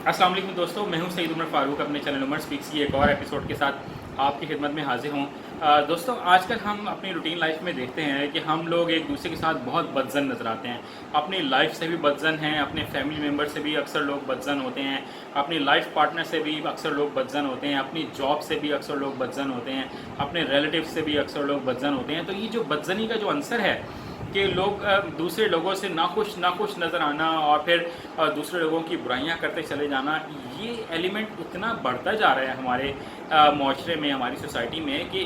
अस्सलाम वालेकुम दोस्तों, मैं हूं सईद उमर फारूक अपने चैनल उमर स्पीक्स की एक और एपिसोड के साथ आपकी खिदमत में हाजिर हूं। दोस्तों, आजकल हम अपनी रूटीन लाइफ में देखते हैं कि हम लोग एक दूसरे के साथ बहुत बदजन नज़र आते हैं। अपनी लाइफ से भी बदजन हैं, अपने फैमिली मेम्बर से भी अक्सर लोग बदजन होते हैं, अपनी लाइफ पार्टनर से भी अक्सर लोग बदजन होते हैं, अपनी जॉब से भी अक्सर लोग बदजन होते हैं, अपने रिलेटिव से भी अक्सर लोग बदजन होते हैं। तो ये जो बदजनी का जो आंसर है कि लोग दूसरे लोगों से नाखुश नज़र आना और फिर दूसरे लोगों की बुराइयां करते चले जाना, ये एलिमेंट इतना बढ़ता जा रहा है हमारे माशरे में, हमारी सोसाइटी में, कि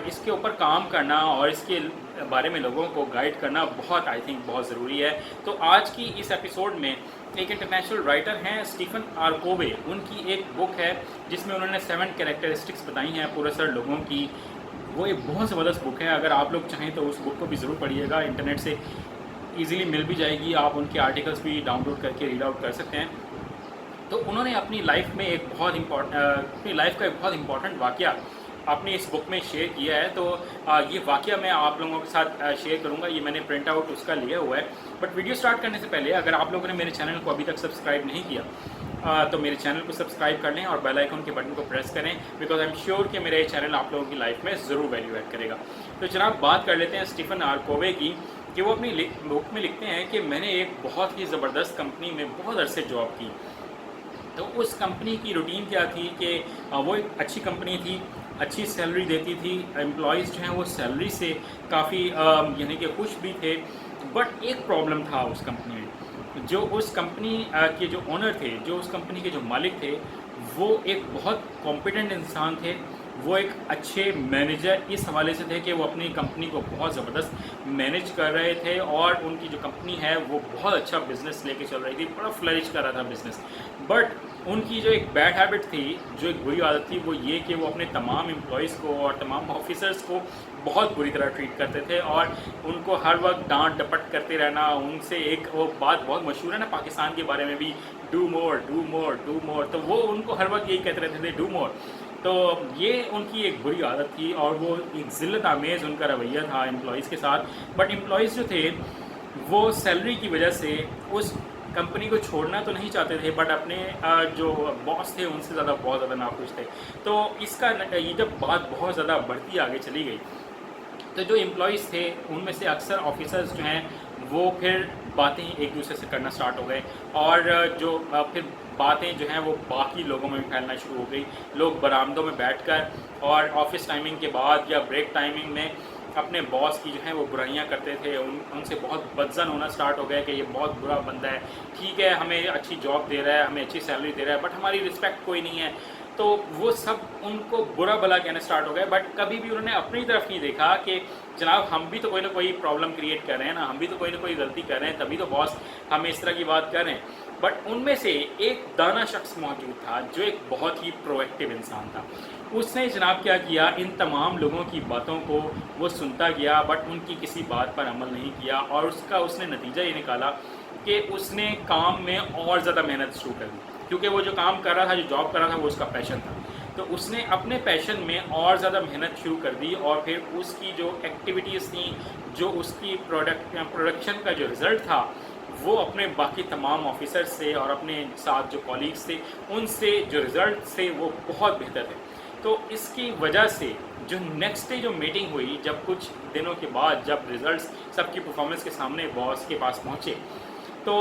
इसके ऊपर काम करना और इसके बारे में लोगों को गाइड करना आई थिंक बहुत ज़रूरी है। तो आज की इस एपिसोड में एक इंटरनेशनल राइटर हैं स्टीफन आर कोवे, उनकी एक बुक है जिसमें उन्होंने 7 कैरेक्टरिस्टिक्स बताई हैं पुरअसर लोगों की। वो एक बहुत ज़बरदस्त बुक है, अगर आप लोग चाहें तो उस बुक को भी ज़रूर पढ़िएगा। इंटरनेट से ईज़िली मिल भी जाएगी, आप उनके आर्टिकल्स भी डाउनलोड करके रीड आउट कर सकते हैं। तो उन्होंने अपनी लाइफ में अपनी लाइफ का एक बहुत इंपॉर्टेंट वाक़या अपनी इस बुक में शेयर किया है। तो ये वाक़या मैं आप लोगों के साथ शेयर करूँगा। ये मैंने प्रिंट आउट उसका लिया हुआ है। बट वीडियो स्टार्ट करने से पहले अगर आप लोगों ने मेरे चैनल को अभी तक सब्सक्राइब नहीं किया तो मेरे चैनल को सब्सक्राइब कर लें और बेल आइकन के बटन को प्रेस करें, बिकॉज आई एम श्योर कि मेरा ये चैनल आप लोगों की लाइफ में ज़रूर वैल्यू ऐड करेगा। तो जनाब, बात कर लेते हैं स्टीफन आर कोवे की, कि वो अपनी बुक में लिखते हैं कि मैंने एक बहुत ही ज़बरदस्त कंपनी में बहुत अरसे जॉब की। तो उस कंपनी की रूटीन क्या थी कि वो एक अच्छी कंपनी थी, अच्छी सैलरी देती थी, एम्प्लॉयज़ जो हैं वो सैलरी से काफ़ी यानी कि खुश भी थे। बट एक प्रॉब्लम था उस कंपनी में। जो उस कंपनी के जो ओनर थे, जो उस कंपनी के जो मालिक थे, वो एक बहुत कॉम्पिटेंट इंसान थे। वो एक अच्छे मैनेजर इस हवाले से थे कि वो अपनी कंपनी को बहुत ज़बरदस्त मैनेज कर रहे थे और उनकी जो कंपनी है वो बहुत अच्छा बिज़नेस लेके चल रही थी, बड़ा फ्लरिश कर रहा था बिज़नेस। बट उनकी जो एक बैड हैबिट थी, जो एक बुरी आदत थी, वो ये कि वो अपने तमाम एम्प्लॉयज़ को और तमाम ऑफिसर्स को बहुत बुरी तरह ट्रीट करते थे और उनको हर वक्त डांट डपट करते रहना। उनसे एक वो बात बहुत मशहूर है ना पाकिस्तान के बारे में भी, do more do more do more, तो वो उनको हर वक्त यही कहते रहते थे, डू मोर। तो ये उनकी एक बुरी आदत थी और वो एक ज़िल्लत आमेज़ उनका रवैया था एम्प्लॉयज़ के साथ। बट एम्प्लॉयज़ जो थे वो सैलरी की वजह से उस कंपनी को छोड़ना तो नहीं चाहते थे, बट अपने जो बॉस थे उनसे बहुत ज़्यादा नाखुश थे। तो ये जब बात बहुत ज़्यादा बढ़ती आगे चली गई, तो जो एम्प्लॉयज़ थे उनमें से अक्सर ऑफिसर्स जो हैं वो फिर बातें एक दूसरे से करना स्टार्ट हो गए और जो फिर बातें जो हैं वो बाकी लोगों में भी फैलना शुरू हो गई। लोग बरामदों में बैठकर और ऑफिस टाइमिंग के बाद या ब्रेक टाइमिंग में अपने बॉस की जो है वो बुराइयां करते थे। उनसे बहुत बदजन होना स्टार्ट हो गया कि ये बहुत बुरा बंदा है, ठीक है हमें अच्छी जॉब दे रहा है, हमें अच्छी सैलरी दे रहा है, बट हमारी रिस्पेक्ट कोई नहीं है। तो वो सब उनको बुरा भला कहना स्टार्ट हो गए। बट कभी भी उन्होंने अपनी तरफ नहीं देखा कि जनाब हम भी तो कोई ना कोई प्रॉब्लम क्रिएट कर रहे हैं ना, हम भी तो कोई ना कोई गलती कर रहे हैं, तभी तो बॉस हमें इस तरह की बात कर रहे हैं। बट उनमें से एक दाना शख्स मौजूद था जो एक बहुत ही प्रोएक्टिव इंसान था। उसने जनाब क्या किया, इन तमाम लोगों की बातों को वो सुनता गया बट उनकी किसी बात पर अमल नहीं किया और उसने नतीजा ये निकाला कि उसने काम में और ज़्यादा मेहनत शुरू कर दी, क्योंकि वो जो काम कर रहा था, जो जॉब कर रहा था, वो उसका पैशन था। तो उसने अपने पैशन में और ज़्यादा मेहनत शुरू कर दी और फिर उसकी जो एक्टिविटीज़ थी, जो उसकी प्रोडक्शन का जो रिज़ल्ट था, वो अपने बाकी तमाम ऑफिसर से और अपने साथ जो कॉलीग्स थे उनसे जो रिज़ल्ट थे वो बहुत बेहतर थे। तो इसकी वजह से जो नेक्स्ट डे जो मीटिंग हुई, जब कुछ दिनों के बाद जब रिज़ल्ट्स सबकी परफॉर्मेंस के सामने बॉस के पास पहुँचे, तो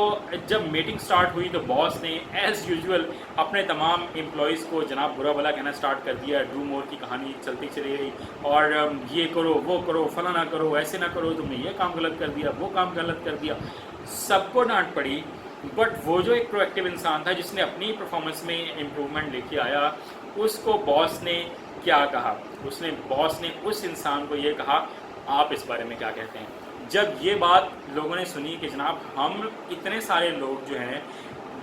जब मीटिंग स्टार्ट हुई तो बॉस ने एज़ यूजुअल अपने तमाम एम्प्लॉयज़ को जनाब बुरा भला कहना स्टार्ट कर दिया। डू मोर की कहानी चलती चली गई और ये करो, वो करो, फला ना करो, ऐसे ना करो, तुमने ये काम गलत कर दिया, वो काम गलत कर दिया, सबको डांट पड़ी। बट वो जो एक प्रोएक्टिव इंसान था जिसने अपनी परफॉर्मेंस में इम्प्रूवमेंट लेके आया, उसको बॉस ने क्या कहा, बॉस ने उस इंसान को ये कहा, आप इस बारे में क्या कहते हैं। जब ये बात लोगों ने सुनी कि जनाब हम इतने सारे लोग जो हैं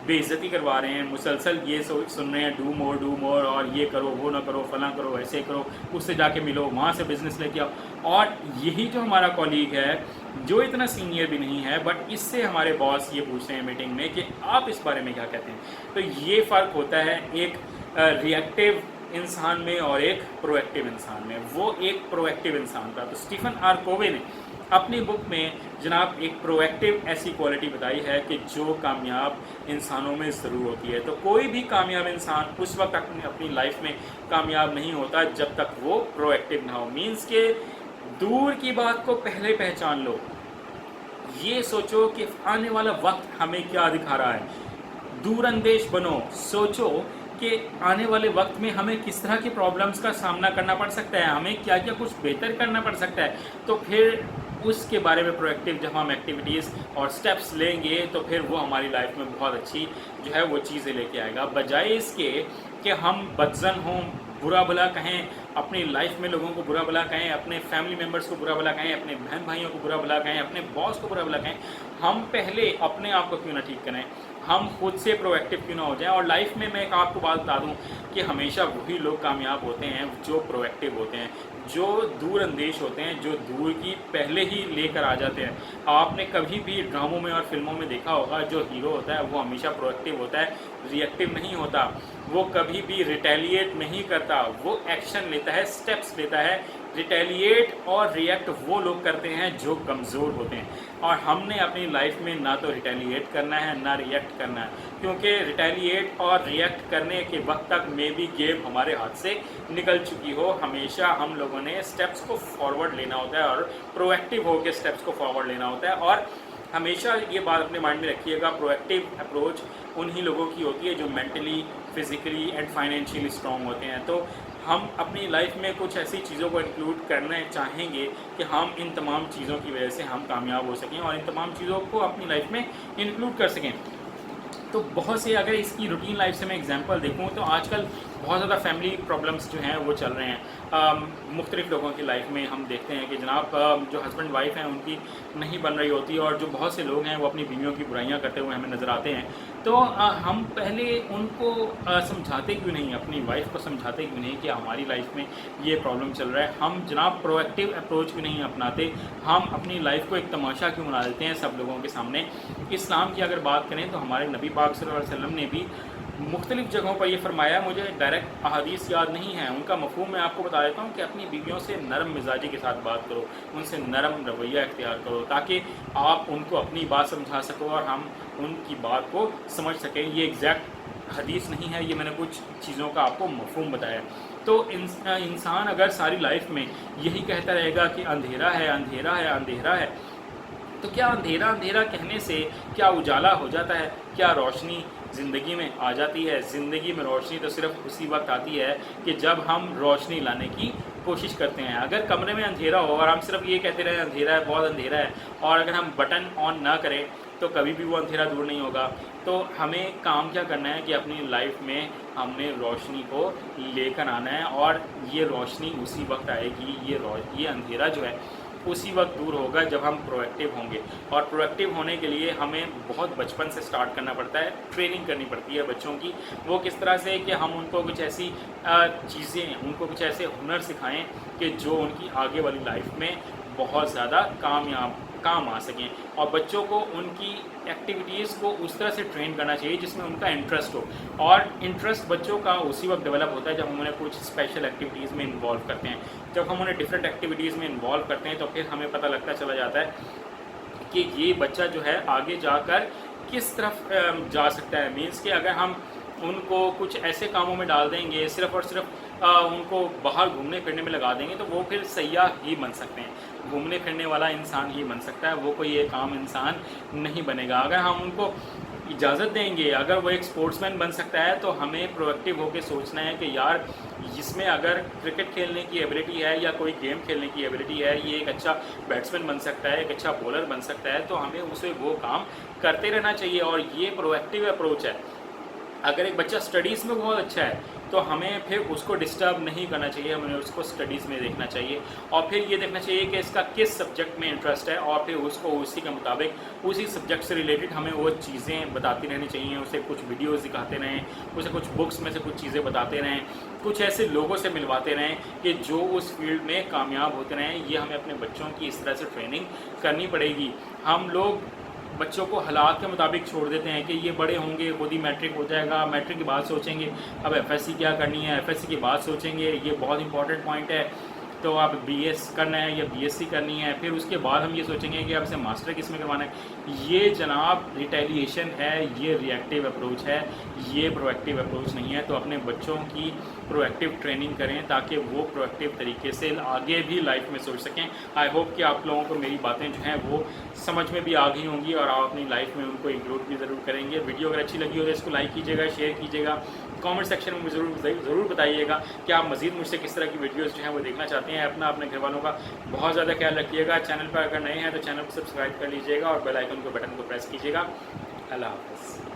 बेइज्जती करवा रहे हैं, मुसलसल ये सुन रहे हैं डू मोर और ये करो, वो ना करो, फला करो, ऐसे करो, उससे जाके मिलो, वहाँ से बिज़नेस लेके आओ, और यही जो हमारा कॉलीग है जो इतना सीनियर भी नहीं है, बट इससे हमारे बॉस ये पूछ रहे हैं मीटिंग में कि आप इस बारे में क्या कहते हैं। तो ये फ़र्क होता है एक रिएक्टिव इंसान में और एक प्रोएक्टिव इंसान में। वो एक प्रोएक्टिव इंसान था। तो स्टीफन आर कोवे ने अपनी बुक में जनाब एक प्रोएक्टिव ऐसी क्वालिटी बताई है कि जो कामयाब इंसानों में ज़रूर होती है। तो कोई भी कामयाब इंसान उस वक्त अपनी लाइफ में कामयाब नहीं होता जब तक वो प्रोएक्टिव ना हो। मीन्स के दूर की बात को पहले पहचान लो, ये सोचो कि आने वाला वक्त हमें क्या दिखा रहा है। दूरअंदेश बनो, सोचो कि आने वाले वक्त में हमें किस तरह की प्रॉब्लम्स का सामना करना पड़ सकता है, हमें क्या क्या कुछ बेहतर करना पड़ सकता है। तो फिर उसके बारे में प्रोएक्टिव जब हम एक्टिविटीज़ और स्टेप्स लेंगे तो फिर वो हमारी लाइफ में बहुत अच्छी जो है वो चीज़ें लेके आएगा। बजाय इसके कि हम बदजन हों, बुरा भला कहें, अपनी लाइफ में लोगों को बुरा भला कहें, अपने फैमिली मेम्बर्स को बुरा भला कहें, अपने बहन भाइयों को बुरा भला कहें, अपने बॉस को बुरा भला कहें, हम पहले अपने आप को क्यों ना ठीक करें, हम खुद से प्रोएक्टिव क्यों ना हो जाएं। और लाइफ में मैं एक आपको बात बता दूं कि हमेशा वही लोग कामयाब होते हैं जो प्रोएक्टिव होते हैं, जो दूरअंदेश होते हैं, जो दूर की पहले ही लेकर आ जाते हैं। आपने कभी भी ड्रामों में और फिल्मों में देखा होगा, जो हीरो होता है वो हमेशा प्रोएक्टिव होता है, रिएक्टिव नहीं होता। वो कभी भी रिटेलिएट नहीं करता, वो एक्शन लेता है, स्टेप्स लेता है। रिटेलिएट और रिएक्ट वो लोग करते हैं जो कमज़ोर होते हैं। और हमने अपनी लाइफ में ना तो रिटेलिएट करना है ना रिएक्ट करना है, क्योंकि रिटेलिएट और रिएक्ट करने के वक्त तक मे बी गेम हमारे हाथ से निकल चुकी हो। हमेशा हम लोगों ने स्टेप्स को फॉरवर्ड लेना होता है और प्रोएक्टिव होकर स्टेप्स को फॉरवर्ड लेना होता है। और हमेशा ये बात अपने माइंड में रखिएगा, प्रोएक्टिव अप्रोच उन्हीं लोगों की होती है जो mentally, physically and financially strong होते हैं। तो हम अपनी लाइफ में कुछ ऐसी चीज़ों को इंक्लूड करना चाहेंगे कि हम इन तमाम चीज़ों की वजह से हम कामयाब हो सकें और इन तमाम चीज़ों को अपनी लाइफ में इंक्लूड कर सकें। तो बहुत से, अगर इसकी रूटीन लाइफ से मैं एग्जांपल देखूं तो आजकल बहुत ज़्यादा फैमिली प्रॉब्लम्स जो हैं वो चल रहे हैं। मुख्तलिफ़ लोगों की लाइफ में हम देखते हैं कि जनाब जो हस्बैंड वाइफ हैं उनकी नहीं बन रही होती, और जो बहुत से लोग हैं वो अपनी बीवियों की बुराइयां करते हुए हमें नज़र आते हैं। तो हम पहले उनको समझाते क्यों नहीं, अपनी वाइफ को समझाते क्यों नहीं कि हमारी लाइफ में ये प्रॉब्लम चल रहा है। हम जनाब प्रोएक्टिव अप्रोच क्यों नहीं अपनाते, हम अपनी लाइफ को एक तमाशा क्यों बना देते हैं सब लोगों के सामने। इस्लाम की अगर बात करें तो हमारे नबी पाक सल्लल्लाहु अलैहि वसल्लम ने भी मुख्तलिफ़ जगहों पर ये फरमाया। मुझे डायरेक्ट अहादीस याद नहीं है, उनका मफ़हूम मैं आपको बता देता हूँ कि अपनी बीवियों से नरम मिजाजी के साथ बात करो, उनसे नरम रवैया इख्तियार करो, ताकि आप उनको अपनी बात समझा सको और हम उनकी बात को समझ सकें। ये एग्जैक्ट हदीस नहीं है, ये मैंने कुछ चीज़ों का आपको मफ़हूम बताया। तो इंसान अगर सारी लाइफ में यही कहता रहेगा कि अंधेरा है, अंधेरा है, अंधेरा है, तो क्या अंधेरा अंधेरा कहने से क्या उजाला हो जाता है? क्या रोशनी ज़िंदगी में आ जाती है? ज़िंदगी में रोशनी तो सिर्फ उसी वक्त आती है कि जब हम रोशनी लाने की कोशिश करते हैं। अगर कमरे में अंधेरा हो और हम सिर्फ ये कहते रहें अंधेरा है, बहुत अंधेरा है, और अगर हम बटन ऑन ना करें तो कभी भी वो अंधेरा दूर नहीं होगा। तो हमें काम क्या करना है कि अपनी लाइफ में हमने रोशनी को लेकर आना है, और ये रोशनी उसी वक्त आएगी, ये अंधेरा जो है उसी वक्त दूर होगा जब हम प्रोएक्टिव होंगे। और प्रोएक्टिव होने के लिए हमें बहुत बचपन से स्टार्ट करना पड़ता है, ट्रेनिंग करनी पड़ती है बच्चों की। वो किस तरह से कि हम उनको कुछ ऐसी चीज़ें, उनको कुछ ऐसे हुनर सिखाएं कि जो उनकी आगे वाली लाइफ में बहुत ज़्यादा काम आ सकें। और बच्चों को उनकी एक्टिविटीज़ को उस तरह से ट्रेन करना चाहिए जिसमें उनका इंटरेस्ट हो। और इंटरेस्ट बच्चों का उसी वक्त डेवलप होता है जब हम उन्हें कुछ स्पेशल एक्टिविटीज़ में इन्वॉल्व करते हैं। जब हम उन्हें डिफरेंट एक्टिविटीज़ में इन्वॉल्व करते हैं तो फिर हमें पता लगता चला जाता है कि ये बच्चा जो है आगे जाकर किस तरफ जा सकता है। मीन्स कि अगर हम उनको कुछ ऐसे कामों में डाल देंगे, सिर्फ़ और सिर्फ उनको बाहर घूमने फिरने में लगा देंगे, तो वो फिर सयाह ही बन सकते हैं, घूमने फिरने वाला इंसान ही बन सकता है, वो कोई एक आम इंसान नहीं बनेगा। अगर हम उनको इजाज़त देंगे, अगर वो एक स्पोर्ट्समैन बन सकता है, तो हमें प्रोएक्टिव होकर सोचना है कि यार इसमें अगर क्रिकेट खेलने की एबिलिटी है या कोई गेम खेलने की एबिलिटी है, ये एक अच्छा बैट्समैन बन सकता है, एक अच्छा बॉलर बन सकता है, तो हमें उसे वो काम करते रहना चाहिए। और ये प्रोएक्टिव अप्रोच है। अगर एक बच्चा स्टडीज़ में बहुत अच्छा है तो हमें फिर उसको डिस्टर्ब नहीं करना चाहिए, हमें उसको स्टडीज़ में देखना चाहिए और फिर ये देखना चाहिए कि इसका किस सब्जेक्ट में इंटरेस्ट है, और फिर उसको उसी के मुताबिक उसी सब्जेक्ट से रिलेटेड हमें वो चीज़ें बताती रहनी चाहिए। उसे कुछ वीडियोस दिखाते रहें, उसे कुछ बुक्स में से कुछ चीज़ें बताते रहें, कुछ ऐसे लोगों से मिलवाते रहें कि जो उस फील्ड में कामयाब होते रहें। ये हमें अपने बच्चों की इस तरह से ट्रेनिंग करनी पड़ेगी। हम लोग बच्चों को हालात के मुताबिक छोड़ देते हैं कि ये बड़े होंगे, खुद ही मैट्रिक हो जाएगा, मैट्रिक के बाद सोचेंगे अब एफएससी क्या करनी है, एफएससी के बाद सोचेंगे। ये बहुत इंपॉर्टेंट पॉइंट है। तो आप BS करना है या BSc करनी है, फिर उसके बाद हम ये सोचेंगे कि आपसे मास्टर किस में करवाना है। ये जनाब रिटेलिएशन है, ये रिएक्टिव अप्रोच है, ये प्रोएक्टिव अप्रोच नहीं है। तो अपने बच्चों की प्रोएक्टिव ट्रेनिंग करें ताकि वो प्रोएक्टिव तरीके से आगे भी लाइफ में सोच सकें। आई होप कि आप लोगों को मेरी बातें जो हैं वो समझ में भी आ गई होंगी और आप अपनी लाइफ में उनको इंक्लूड भी ज़रूर करेंगे। वीडियो अगर अच्छी लगी हो तो इसको लाइक कीजिएगा, शेयर कीजिएगा, कमेंट सेक्शन में मुझे ज़रूर बताइएगा कि आप मज़ीद मुझसे किस तरह की वीडियोस जो हैं वो देखना चाहते हैं। अपने घर वालों का बहुत ज़्यादा ख्याल रखिएगा। चैनल पर अगर नए हैं तो चैनल को सब्सक्राइब कर लीजिएगा और बेल आइकन को बटन को प्रेस कीजिएगा। अल्लाह हाफ़िज़।